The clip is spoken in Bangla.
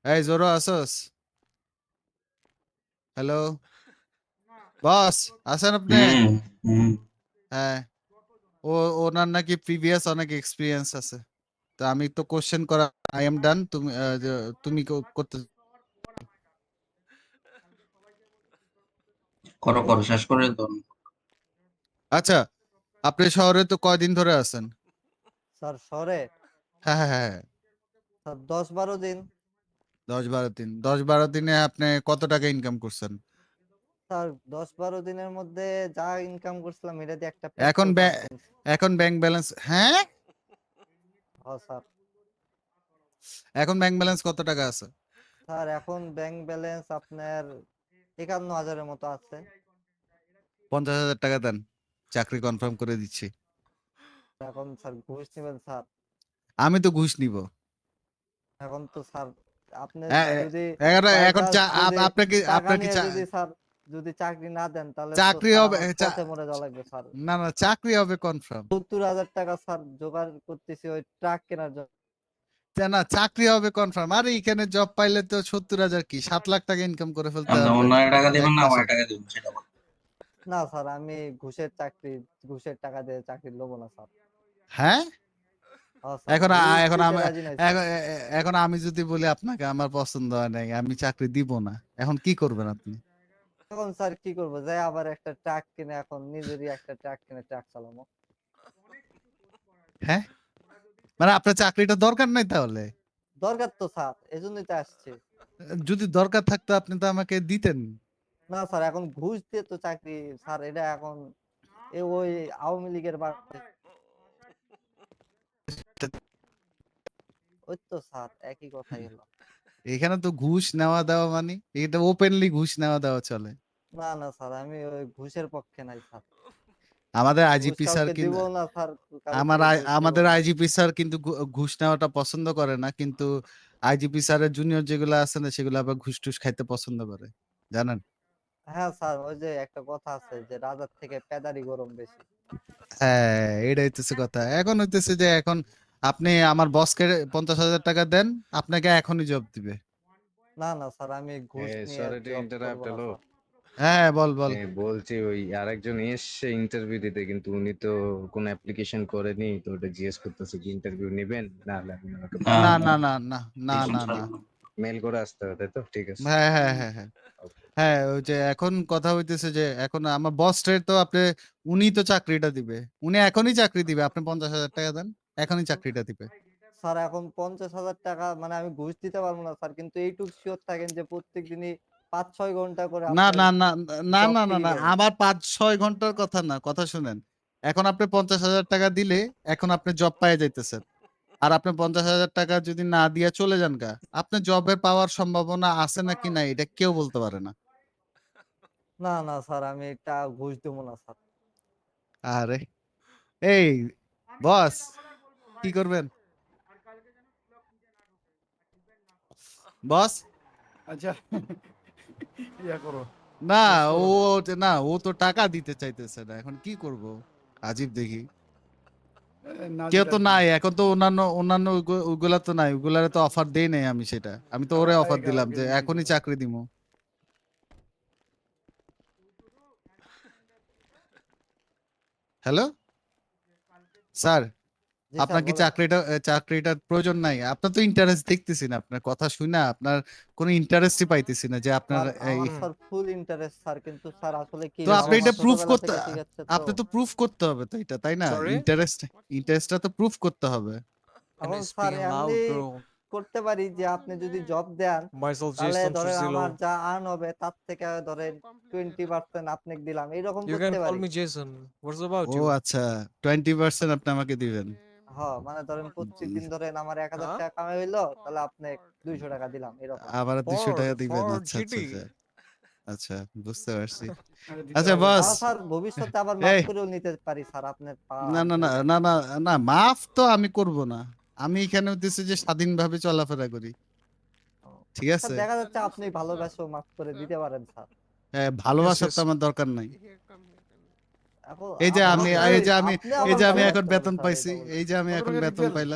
এই জোরো আসোস? হ্যালো বস, আছেন আপনি? হুম হুম হ্যাঁ, ও ওনার নাকি প্রিভিয়াস অনেক এক্সপিরিয়েন্স আছে। তো আমি তো কোশ্চেন করা আই এম ডান। তুমি তুমি করতে। করো করো শেষ করে তো। আচ্ছা, আপনি শহরে তো কয়দিন ধরে আছেন? স্যার শহরে হ্যাঁ হ্যাঁ হ্যাঁ। স্যার 10-12 দিন। 10-12 দিন, 10-12 দিনে আপনি কত টাকা ইনকাম করছেন? স্যার 10-12 দিনের মধ্যে যা ইনকাম করছিলাম এটা দিয়ে একটা পেট্রোল এখন পাম্প কিনছি। এখন ব্যাংক ব্যালেন্স? হ্যাঁ, হ্যাঁ স্যার। এখন ব্যাংক ব্যালেন্স কত টাকা আছে? স্যার এখন ব্যাংক ব্যালেন্স আপনার 51,000-এর মতো আছে। 50,000 টাকা দেন, চাকরি কনফার্ম করে দিচ্ছি। এখন স্যার ঘুষ নেবেন স্যার? আমি তো ঘুষ নিব। এখন তো স্যার আপনি এ- যদি এখন বাই এখন চান্স যদি আপনাকে টাকা আপনার কি নিয়ে যদি স্যার যদি চাকরি না দেন তাহলে তো চাকরি স্যার হবে? আমার পথে মরে যাওয়া লাগবে স্যার। না না, চাকরি হবে কনফার্ম। 70,000 টাকা স্যার জোগাড় করতেছি ওই ট্রাক কেনার জন্য। না, চাকরি হবে কনফার্ম। আরে এখানে জব পাইলে তো 70,000 কি 7 লাখ টাকা ইনকাম করে ফেলতে আপনি পারবেন অন্য টাকা এক দিবেন না মাসে। আমার টাকা দিবেন সেটা বল। না স্যার আমি ঘুষের টাকা দিয়ে চাকরি লবো না স্যার। হ্যাঁ, হ্যাঁ স্যার এখন ঘুষ এখন দিতে আমি রাজি নাই স্যার। এখন আমি যদি বলি আপনাকে আমার পছন্দ হয় নাই, আমি চাকরি দিব না, এখন কি করবেন আপনি? এখন স্যার কি করবো যাই আবার একটা ট্রাক কিনে এখন নিজেরই একটা ট্রাক কিনে ট্রাক চালাবো। হ্যাঁ, মানে আপনার চাকরিটা দরকার নাই তাহলে? দরকার তো স্যার এজন্যই তো আসছে। যদি দরকার থাকতো আপনি তো আমাকে দিতেন। না স্যার এখন ঘুষ দিয়ে তো চাকরি স্যার এটা এখন ওই আওয়ামী লীগের ওই তো স্যার একই কথাই হলো। এখানে তো ঘুষ নেওয়া দেওয়া মানে এটা ওপেনলি ঘুষ নেওয়া দেওয়া চলে। না না স্যার আমি ওই ঘুষের পক্ষে নাই স্যার। আমাদের ঘুষ আইজিপি স্যার কাউকে দিব কিন্তু না স্যার। কারোর থেকে ঘুষ নেব আমাদের না। আইজিপি স্যার কিন্তু ঘুষ নেওয়াটা পছন্দ করে না, কিন্তু আইজিপি স্যারের জুনিয়র যেগুলো আছে না সেগুলো আবার ঘুষ টুস খাইতে পছন্দ করে, জানেন? হ্যাঁ স্যার ওই যে একটা কথা আছে যে রাজার থেকে পেদারি গরম বেশি। হ্যাঁ, এটাই হইতেছে কথা। এখন হইতেছে যে এখন আপনি আমার বসকে 50,000 টাকা দেন, আপনাকে এখনই জব দিবে। না না স্যার আমি ঘুষ নিয়ে সরি টু জব করব ইন্টারাপ্ট। না হ্যালো, স্যার। হ্যাঁ, বল বল। বলছি ওই আরেকজন এসছে ইন্টারভিউ দিতে, কিন্তু উনি তো কোনো অ্যাপ্লিকেশন করেনি, তো ওটা জিজ্ঞেস করতেছে কি ইন্টারভিউ নেবেন না হলে আপনি আমাকে না না না না না না না না সমস্যা না। হবে না। মেল করে আসতে হবে, তাই তো? ঠিক আছে। হ্যাঁ হ্যাঁ হ্যাঁ হ্যাঁ। ওকে। হ্যাঁ, ওই যে এখন কথা হইতেছে যে এখন আমার বসের তো আপনি, উনি তো চাকরিটা দিবে, উনি এখনই চাকরি দিবে। আপনি 50,000 টাকা দেন, এখনই চাকরিটা দিবে। স্যার এখন 50,000 টাকা মানে আমি ঘুষ দিতে পারবো না স্যার কিন্তু এইটুক শিওর থাকেন যে প্রত্যেক দিনই 5-6 ঘন্টা করে না আপনার না না না জব না না ফ্রি না, করবো। আবার 5-6 ঘন্টার কথা না, কথা শুনেন। এখন আপনি 50,000 টাকা দিলে এখন আপনি জব পাই যাইতেছেন। আর আপনি 50,000 টাকা যদি না দিয়ে চলে যান গা, আপনি জবের পাওয়ার সম্ভাবনা আছে নাকি নাই এটা কেউ বলতে পারে না। না না স্যার আমি এটা ঘুষ দেবো না স্যার। আরে এই বস, কি করবেন বস? আচ্ছা ইয়া করো না, শেষ ও করো। না, ও তো টাকা দিতে চাইতেছে না, এখন কি করব? আজীব দেখি। না কেউ যেটা তো আর কি। নাই এখন, তো অন্যান্য অন্যান্য ওগুলা তো নাই, ওগুলারে তো অফার দেই নাই আমি। সেটা আমি তো ওরে অফার দিলাম কালকে যে মিটিং এখনই করো। চাকরি দিমু। হ্যালো স্যার, জি স্যার আপনার কি বলেন। চাকরিটার প্রয়োজন নাই? আপনার তো ইন্টারেস্ট দেখতেছি না, আপনার কথা শুনে আপনার কোনো ইন্টারেস্টই পাইতেছি না যে আপনার স্যার এই। আমার স্যার ফুল ইন্টারেস্ট স্যার কিন্তু স্যার আসলে কি তো আপনি বাবা মা এটা প্রুফ ছোটবেলা করতে, থেকে শিখাচ্ছে তো। আপনি তো প্রুফ করতে হবে তো এটা, তাই না? Sorry? ইন্টারেস্টটা তো প্রুফ করতে হবে। Can এখন you স্যার speak এমনি loud, bro? করতে পারি যে আপনি যদি জব দেন Myself তাহলে Jason ধরেন আমার Trujillo. যা আর্ন হবে তার থেকে ধরেন 20% আপনাকে দিলাম এইরকম You করতে can call পারি। me Jason. What's about O you? আচ্ছা, 20% আপনি আমাকে দিবেন? হ্যাঁ মানে ধরেন প্রত্যেকদিন ধরেন আমার 1,000 Huh? টাকা কামাই হইলো তাহলে আপনি 200 টাকা দিলাম এরকম। আবার 200 টাকা দিবেন? For আচ্ছা আচ্ছা আচ্ছা GT. আচ্ছা, বুঝতে পারছি। আরে দিতে আচ্ছা হবে না। বস, তাও স্যার ভবিষ্যতে আবার মাফ এই করেও নিতে পারি স্যার আপনার না হাত না না ধইরা। না না না, মাফ তো আমি করব না। আমি এখানে হইতেছে যে স্বাধীনভাবে চলাফেরা করি, ও, ঠিক স্যার আছে? দেখা যাচ্ছে আপনি ভালোবাসেও মাফ করে দিতে পারেন স্যার। Yes, ভালোবাসার তো yes. আমার দরকার নাই। এখন এই যে আমি আপনি Hey, এই যে আমি আপনি এই আমার যে আমি এখন ভালোবাসতে হবে বেতন স্যার পাইছি, এটা বলেন। এই যে আমি কত এখন টাকা বেতন রিফিল? পাইলাম।